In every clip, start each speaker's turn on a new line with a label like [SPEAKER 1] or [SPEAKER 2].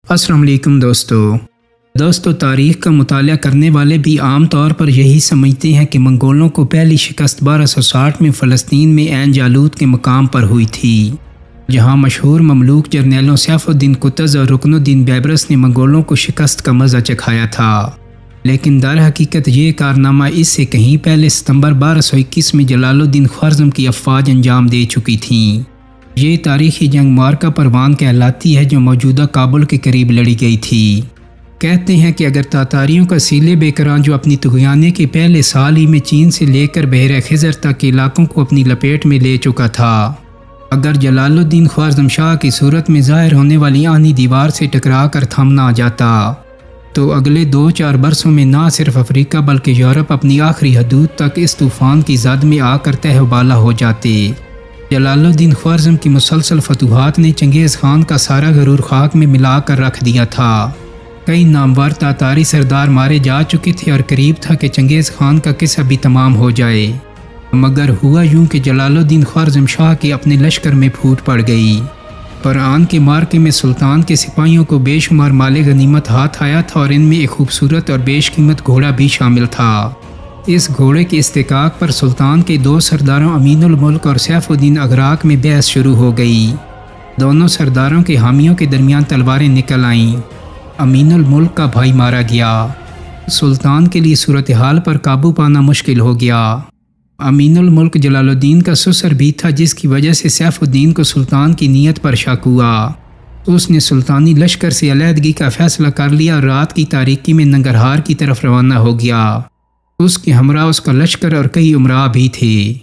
[SPEAKER 1] السلام علیکم دوستو تاریخ کا مطالعہ کرنے والے بھی عام طور پر یہی سمجھتے ہیں کہ منگولوں کو پہلی شکست 1260 میں فلسطین میں عین جالوت کے مقام پر ہوئی تھی، جہاں مشہور مملوک جرنیلوں سیف الدین قطز اور رکن الدین بیبرس نے منگولوں کو شکست کا مزہ چکھایا تھا۔ لیکن در حقیقت یہ کارنامہ اس سے کہیں پہلے ستمبر 1221 میں جلال الدین خوارزم کی افواج انجام دے چکی تھیں۔ یہ تاریخی جنگ معرکہ پروان کہلاتی ہے، جو موجودہ کابل کے قریب لڑی گئی تھی۔ کہتے ہیں کہ اگر تاتاریوں کا سیلے بیکراں جو اپنی طغیانے کے پہلے سال ہی میں چین سے لے کر بحر خزر تک کے علاقوں کو اپنی لپیٹ میں لے چکا تھا، اگر جلال الدین خوارزم شاہ کی صورت میں ظاہر ہونے والی آہنی دیوار سے ٹکرا کر تھم نہ جاتا تو اگلے 2-4 برسوں میں نہ صرف افریقہ بلکہ یورپ اپنی آخری حدود تک اس طوفان کی زد میں آ کر تہہ و بالا ہو جاتے۔ جلال الدین خوارزم کی مسلسل فتوحات نے چنگیز خان کا سارا غرور خاک میں ملا کر رکھ دیا تھا۔ کئی نامور تاتاری سردار مارے جا چکے تھے اور قریب تھا کہ چنگیز خان کا قصہ بھی تمام ہو جائے، مگر ہوا یوں کہ جلال الدین خوارزم شاہ کے اپنے لشکر میں پھوٹ پڑ گئی۔ پران کے مارکے میں سلطان کے سپاہیوں کو بے شمار مال غنیمت ہاتھ آیا تھا اور ان میں ایک خوبصورت اور بیش قیمت گھوڑا بھی شامل تھا۔ اس گھوڑے کے استحقاق پر سلطان کے 2 سرداروں امین الملک اور سیف الدین اغراق میں بحث شروع ہو گئی۔ دونوں سرداروں کے حامیوں کے درمیان تلواریں نکل آئیں۔ امین الملک کا بھائی مارا گیا۔ سلطان کے لیے صورتحال پر قابو پانا مشکل ہو گیا۔ امین الملک جلال الدین کا سسر بھی تھا، جس کی وجہ سے سیف الدین کو سلطان کی نیت پر شک ہوا۔ اس نے سلطانی لشکر سے علیحدگی کا فیصلہ کر لیا اور رات کی تاریکی میں ننگرہار کی طرف روانہ ہو گیا۔ اس کے ہمراہ اس کا لشکر اور کئی امراء بھی تھے۔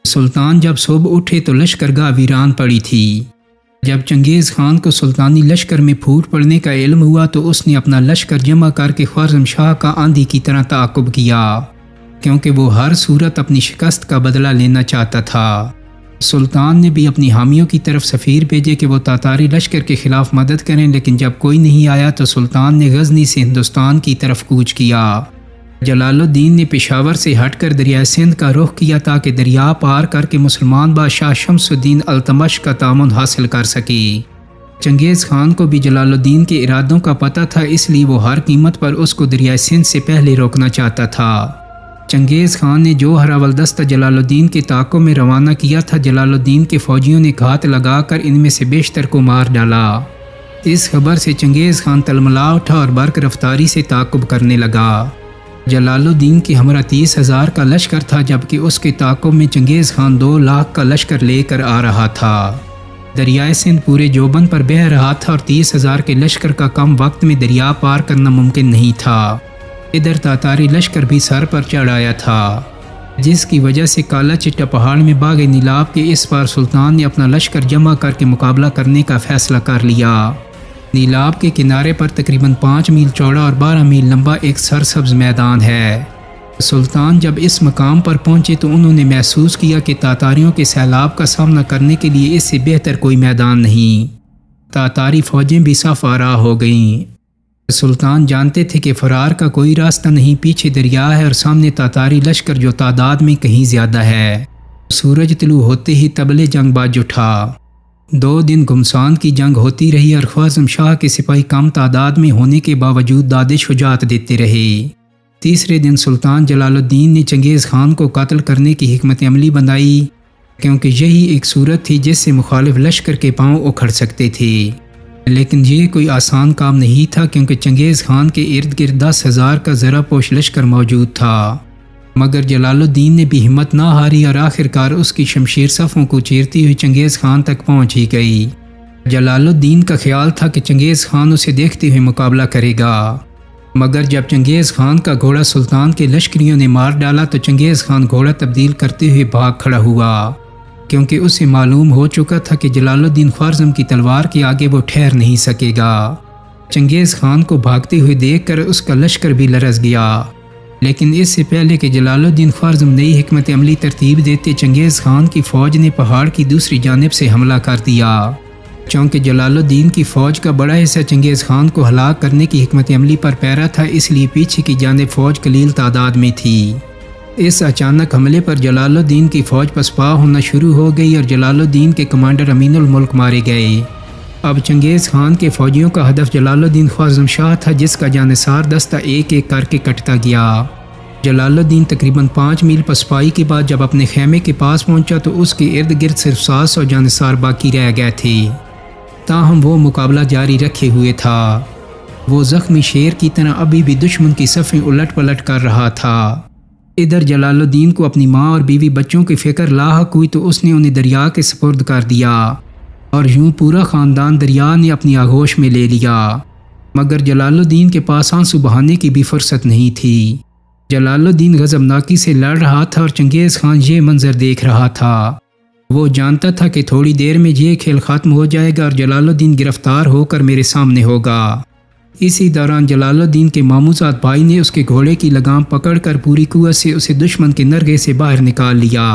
[SPEAKER 1] سلطان جب صبح اٹھے تو لشکرگاہ ویران پڑی تھی۔ جب چنگیز خان کو سلطانی لشکر میں پھوٹ پڑنے کا علم ہوا تو اس نے اپنا لشکر جمع کر کے خوارزم شاہ کا آندھی کی طرح تعاقب کیا، کیونکہ وہ ہر صورت اپنی شکست کا بدلہ لینا چاہتا تھا۔ سلطان نے بھی اپنی حامیوں کی طرف سفیر بھیجے کہ وہ تاتاری لشکر کے خلاف مدد کریں، لیکن جب کوئی نہیں آیا تو سلطان نے غزنی سے ہندوستان کی طرف کوچ کیا۔ جلال الدین نے پشاور سے ہٹ کر دریائے سندھ کا رخ کیا تاکہ دریا پار کر کے مسلمان بادشاہ شمس الدین التمش کا تعاون حاصل کر سکے۔ چنگیز خان کو بھی جلال الدین کے ارادوں کا پتہ تھا، اس لیے وہ ہر قیمت پر اس کو دریائے سندھ سے پہلے روکنا چاہتا تھا۔ چنگیز خان نے جو ہراول دستہ جلال الدین کے تعاقب میں روانہ کیا تھا، جلال الدین کے فوجیوں نے گھات لگا کر ان میں سے بیشتر کو مار ڈالا۔ اس خبر سے چنگیز خان تلملا اٹھا اور برق رفتاری سے تعاقب کرنے لگا۔ جلال الدین کی ہمراہ 30,000 کا لشکر تھا، جبکہ اس کے تعاقب میں چنگیز خان 2 لاکھ کا لشکر لے کر آ رہا تھا۔ دریائے سندھ پورے جوبن پر بہہ رہا تھا اور 30,000 کے لشکر کا کم وقت میں دریا پار کرنا ممکن نہیں تھا۔ ادھر تاتاری لشکر بھی سر پر چڑھ آیا تھا، جس کی وجہ سے کالا چٹا پہاڑ میں باغ نیلاب کے اس پار سلطان نے اپنا لشکر جمع کر کے مقابلہ کرنے کا فیصلہ کر لیا۔ نیلاب کے کنارے پر تقریباً 5 میل چوڑا اور 12 میل لمبا ایک سرسبز میدان ہے۔ سلطان جب اس مقام پر پہنچے تو انہوں نے محسوس کیا کہ تاتاریوں کے سیلاب کا سامنا کرنے کے لیے اس سے بہتر کوئی میدان نہیں۔ تاتاری فوجیں بھی صف آراہ ہو گئیں۔ سلطان جانتے تھے کہ فرار کا کوئی راستہ نہیں، پیچھے دریا ہے اور سامنے تاتاری لشکر جو تعداد میں کہیں زیادہ ہے۔ سورج طلوع ہوتے ہی طبلِ جنگ باج اٹھا۔ 2 دن گھمسان کی جنگ ہوتی رہی اور خوارزم شاہ کے سپاہی کم تعداد میں ہونے کے باوجود داد شجاعت دیتے رہے۔ تیسرے دن سلطان جلال الدین نے چنگیز خان کو قتل کرنے کی حکمت عملی بنائی، کیونکہ یہی ایک صورت تھی جس سے مخالف لشکر کے پاؤں اکھڑ سکتے تھے۔ لیکن یہ کوئی آسان کام نہیں تھا، کیونکہ چنگیز خان کے ارد گرد 10,000 کا زرہ پوش لشکر موجود تھا۔ مگر جلال الدین نے بھی ہمت نہ ہاری اور آخر کار اس کی شمشیر صفوں کو چیرتی ہوئی چنگیز خان تک پہنچ ہی گئی۔ جلال الدین کا خیال تھا کہ چنگیز خان اسے دیکھتے ہوئے مقابلہ کرے گا، مگر جب چنگیز خان کا گھوڑا سلطان کے لشکریوں نے مار ڈالا تو چنگیز خان گھوڑا تبدیل کرتے ہوئے بھاگ کھڑا ہوا، کیونکہ اسے معلوم ہو چکا تھا کہ جلال الدین خوارزم کی تلوار کے آگے وہ ٹھہر نہیں سکے گا۔ چنگیز خان کو بھاگتے ہوئے دیکھ کر اس کا لشکر بھی لرز گیا، لیکن اس سے پہلے کہ جلال الدین خوارزم نئی حکمت عملی ترتیب دیتے، چنگیز خان کی فوج نے پہاڑ کی دوسری جانب سے حملہ کر دیا۔ چونکہ جلال الدین کی فوج کا بڑا حصہ چنگیز خان کو ہلاک کرنے کی حکمت عملی پر پیرا تھا، اس لیے پیچھے کی جانب فوج قلیل تعداد میں تھی۔ اس اچانک حملے پر جلال الدین کی فوج پسپا ہونا شروع ہو گئی اور جلال الدین کے کمانڈر امین الملک مارے گئے۔ اب چنگیز خان کے فوجیوں کا ہدف جلال الدین خوارزم شاہ تھا، جس کا جانثار دستہ ایک ایک کر کے کٹتا گیا۔ جلال الدین تقریباً 5 میل پسپائی کے بعد جب اپنے خیمے کے پاس پہنچا تو اس کے ارد گرد صرف 700 جانثار باقی رہ گئے تھے، تاہم وہ مقابلہ جاری رکھے ہوئے تھا۔ وہ زخمی شیر کی طرح ابھی بھی دشمن کی صفیں الٹ پلٹ کر رہا تھا۔ ادھر جلال الدین کو اپنی ماں اور بیوی بچوں کی فکر لاحق ہوئی تو اس نے انہیں دریا کے سپرد کر دیا اور یوں پورا خاندان دریا نے اپنی آغوش میں لے لیا۔ مگر جلال الدین کے پاس آنسو بہانے کی بھی فرصت نہیں تھی۔ جلال الدین غضبناکی سے لڑ رہا تھا اور چنگیز خان یہ منظر دیکھ رہا تھا۔ وہ جانتا تھا کہ تھوڑی دیر میں یہ کھیل ختم ہو جائے گا اور جلال الدین گرفتار ہو کر میرے سامنے ہوگا۔ اسی دوران جلال الدین کے ماموزاد بھائی نے اس کے گھوڑے کی لگام پکڑ کر پوری قوت سے اسے دشمن کے نرغے سے باہر نکال لیا۔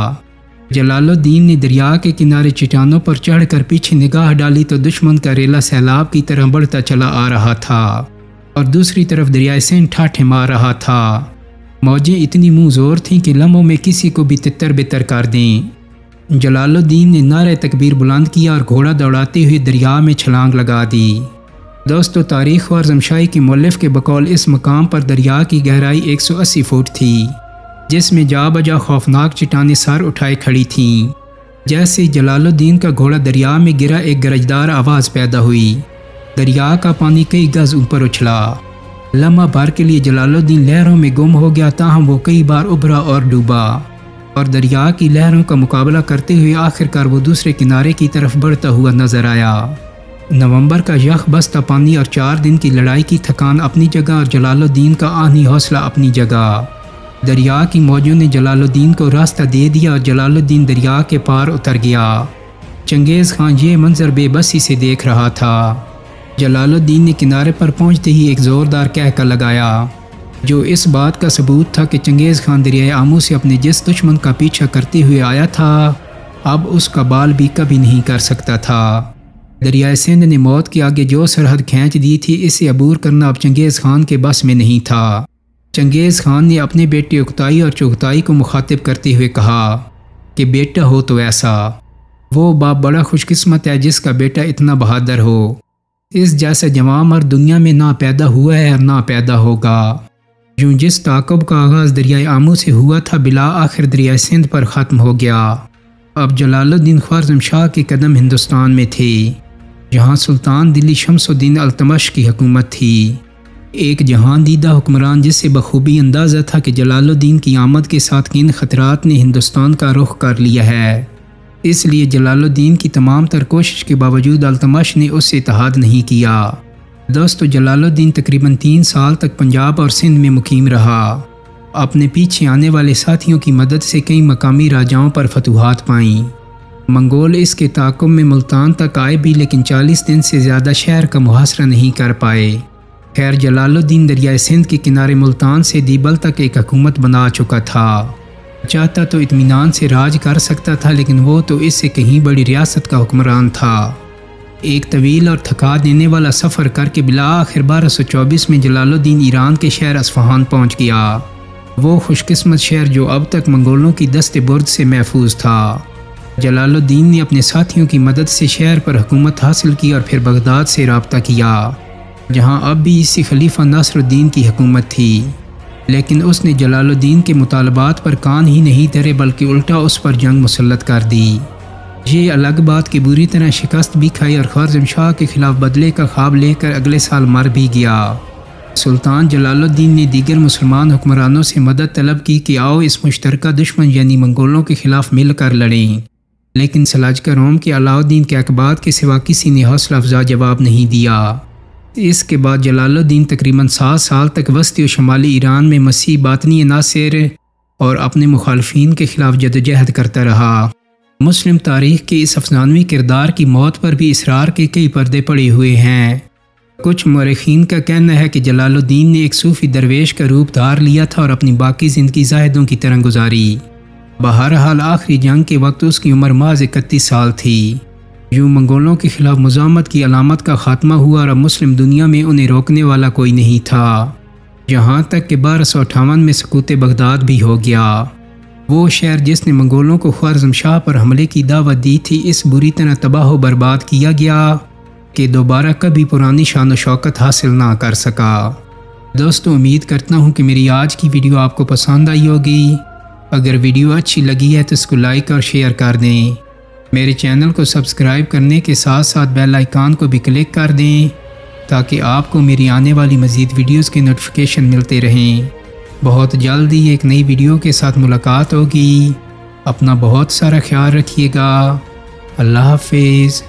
[SPEAKER 1] جلال الدین نے دریا کے کنارے چٹانوں پر چڑھ کر پیچھے نگاہ ڈالی تو دشمن کا ریلا سیلاب کی طرح بڑھتا چلا آ رہا تھا اور دوسری طرف دریائے سندھ ٹھاٹھیں مار رہا تھا۔ موجیں اتنی منہ زور تھیں کہ لمحوں میں کسی کو بھی تتر بتر کر دیں۔ جلال الدین نے نعرہ تکبیر بلند کیا اور گھوڑا دوڑاتے ہوئے دریا میں چھلانگ لگا دی۔ دوستو، تاریخ خوارزم شاہی کے مؤلف کے بقول اس مقام پر دریا کی گہرائی 180 فٹ تھی، جس میں جا بجا خوفناک چٹانیں سر اٹھائے کھڑی تھیں۔ جیسے جلال الدین کا گھوڑا دریا میں گرا ایک گرجدار آواز پیدا ہوئی۔ دریا کا پانی کئی گز اوپر اچھلا۔ لمحہ بھر کے لیے جلال الدین لہروں میں گم ہو گیا، تاہم وہ کئی بار ابھرا اور ڈوبا اور دریا کی لہروں کا مقابلہ کرتے ہوئے آخرکار وہ دوسرے کنارے کی طرف بڑھتا ہوا نظر آیا۔ نومبر کا یخ بستہ پانی اور 4 دن کی لڑائی کی تھکان اپنی جگہ اور جلال الدین کا آہنی حوصلہ اپنی جگہ۔ دریا کی موجوں نے جلال الدین کو راستہ دے دیا اور جلال الدین دریا کے پار اتر گیا۔ چنگیز خان یہ منظر بے بسی سے دیکھ رہا تھا۔ جلال الدین نے کنارے پر پہنچتے ہی ایک زوردار کہکا لگایا، جو اس بات کا ثبوت تھا کہ چنگیز خان دریائے آمو سے اپنے جس دشمن کا پیچھا کرتے ہوئے آیا تھا، اب اس کا بال بھی کبھی نہیں کر سکتا تھا۔ دریائے سندھ نے موت کے آگے جو سرحد کھینچ دی تھی، اسے عبور کرنا اب چنگیز خان کے بس میں نہیں تھا۔ چنگیز خان نے اپنے بیٹے اکتائی اور چغتائی کو مخاطب کرتے ہوئے کہا کہ بیٹا ہو تو ایسا، وہ باپ بڑا خوش قسمت ہے جس کا بیٹا اتنا بہادر ہو۔ اس جیسا جوان مرد دنیا میں نہ پیدا ہوا ہے اور نہ پیدا ہوگا۔ یوں جس تعاقب کا آغاز دریائے آمو سے ہوا تھا، بلا آخر دریائے سندھ پر ختم ہو گیا۔ اب جلال الدین خوارزم شاہ کے قدم ہندوستان میں تھے، جہاں سلطان دلی شمس الدین التمش کی حکومت تھی، ایک جہان دیدہ حکمران جس سے بخوبی اندازہ تھا کہ جلال الدین کی آمد کے ساتھ کن خطرات نے ہندوستان کا رخ کر لیا ہے۔ اس لیے جلال الدین کی تمام تر کوشش کے باوجود التمش نے اس سے اتحاد نہیں کیا۔ دوستو، جلال الدین تقریباً 3 سال تک پنجاب اور سندھ میں مقیم رہا۔ اپنے پیچھے آنے والے ساتھیوں کی مدد سے کئی مقامی راجاؤں پر فتوحات پائیں۔ منگول اس کے تعاقب میں ملتان تک آئے بھی، لیکن 40 دن سے زیادہ شہر کا محاصرہ نہیں کر پائے۔ خیر، جلال الدین دریائے سندھ کے کنارے ملتان سے دیبل تک ایک حکومت بنا چکا تھا۔ چاہتا تو اطمینان سے راج کر سکتا تھا، لیکن وہ تو اس سے کہیں بڑی ریاست کا حکمران تھا۔ ایک طویل اور تھکا دینے والا سفر کر کے بالآخر 1224 میں جلال الدین ایران کے شہر اصفہان پہنچ گیا، وہ خوش قسمت شہر جو اب تک منگولوں کی دست برد سے محفوظ تھا۔ جلال الدین نے اپنے ساتھیوں کی مدد سے شہر پر حکومت حاصل کی اور پھر بغداد سے رابطہ کیا، جہاں اب بھی اسی خلیفہ ناصر الدین کی حکومت تھی۔ لیکن اس نے جلال الدین کے مطالبات پر کان ہی نہیں دھرے، بلکہ الٹا اس پر جنگ مسلط کر دی۔ یہ الگ بات کہ بری طرح شکست بھی کھائی اور خوارزم شاہ کے خلاف بدلے کا خواب لے کر اگلے سال مر بھی گیا۔ سلطان جلال الدین نے دیگر مسلمان حکمرانوں سے مدد طلب کی کہ آؤ اس مشترکہ دشمن یعنی منگولوں کے خلاف مل کر لڑیں، لیکن سلاجقہ روم کے علاؤالدین کے اقبات کے سوا کسی نے حوصلہ افزا جواب نہیں دیا۔ اس کے بعد جلال الدین تقریباً 7 سال تک وسطی و شمالی ایران میں مسیح باطنی عناصر اور اپنے مخالفین کے خلاف جدوجہد کرتا رہا۔ مسلم تاریخ کے اس افسانوی کردار کی موت پر بھی اسرار کے کئی پردے پڑے ہوئے ہیں۔ کچھ مورخین کا کہنا ہے کہ جلال الدین نے ایک صوفی درویش کا روپ دھار لیا تھا اور اپنی باقی زندگی زاہدوں کی طرح گزاری۔ بہرحال آخری جنگ کے وقت اس کی عمر محض 31 سال تھی۔ یوں منگولوں کے خلاف مزاحمت کی علامت کا خاتمہ ہوا اور اب مسلم دنیا میں انہیں روکنے والا کوئی نہیں تھا، یہاں تک کہ 1258 میں سقوط بغداد بھی ہو گیا۔ وہ شہر جس نے منگولوں کو خوارزم شاہ پر حملے کی دعوت دی تھی، اس بری طرح تباہ و برباد کیا گیا کہ دوبارہ کبھی پرانی شان و شوکت حاصل نہ کر سکا۔ دوستو امید کرتا ہوں کہ میری آج کی ویڈیو آپ کو پسند آئی ہوگی۔ اگر ویڈیو اچھی لگی ہے تو اس کو لائک اور شیئر کر دیں۔ میرے چینل کو سبسکرائب کرنے کے ساتھ ساتھ بیل آئیکن کو بھی کلک کر دیں تاکہ آپ کو میری آنے والی مزید ویڈیوز کے نوٹیفیکیشن ملتے رہیں۔ بہت جلد ہی ایک نئی ویڈیو کے ساتھ ملاقات ہوگی۔ اپنا بہت سارا خیال رکھیے گا۔ اللہ حافظ۔